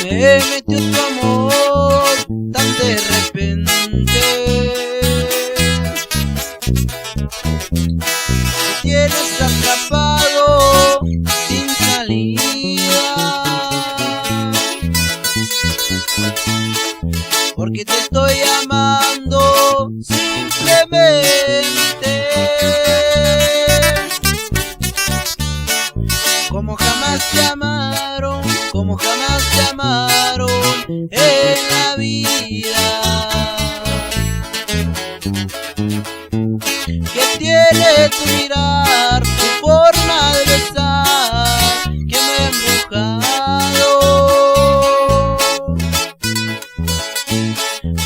Me metió tu amor tan de repente, me tienes atrapado sin salida, porque te estoy amando simplemente, como jamás te amaron, como jamás te amaron en la vida. Que tiene tu mirar, tu forma de besar, que me ha embrujado.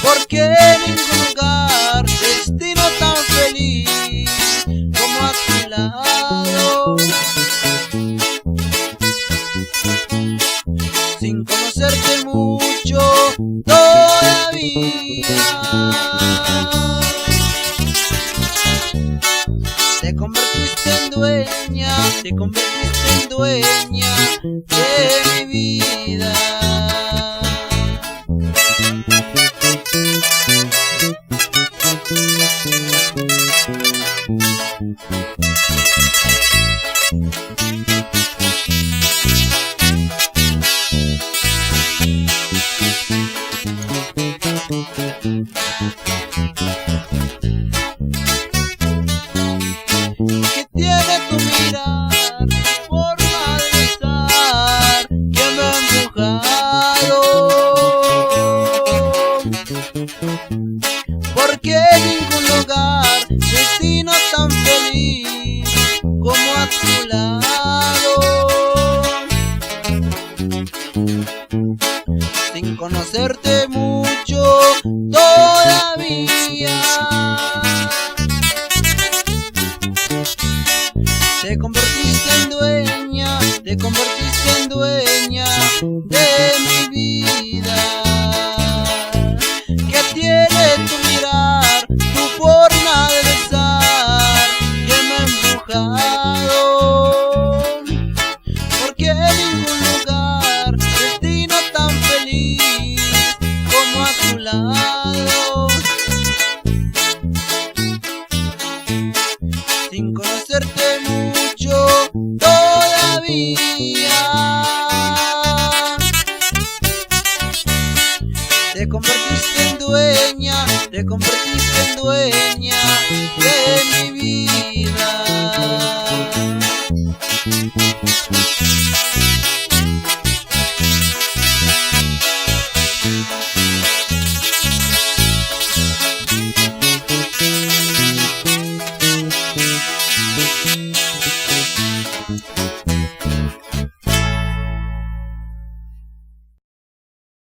Porque en ningún lugar destino tan feliz como a tu lado. Sin conocerte mucho todavía, te convertiste en dueña, te convertiste en dueña de mi vida. Que tiene tu mirar, tu forma de besar, que me ha embrujado. Porque en ningún lugar destino tan feliz como a tu lado. Sin conocerte mucho todavía, te convertiste en dueña, te convertiste en dueña de mi vida. Que tiene tu mirar, tu forma de besar, que me ha embrujado. Porque en ningún lugar destino tan feliz como a tu lado. Sin conocerte mucho todavía, te convertiste en dueña, te convertiste en dueña de mi vida.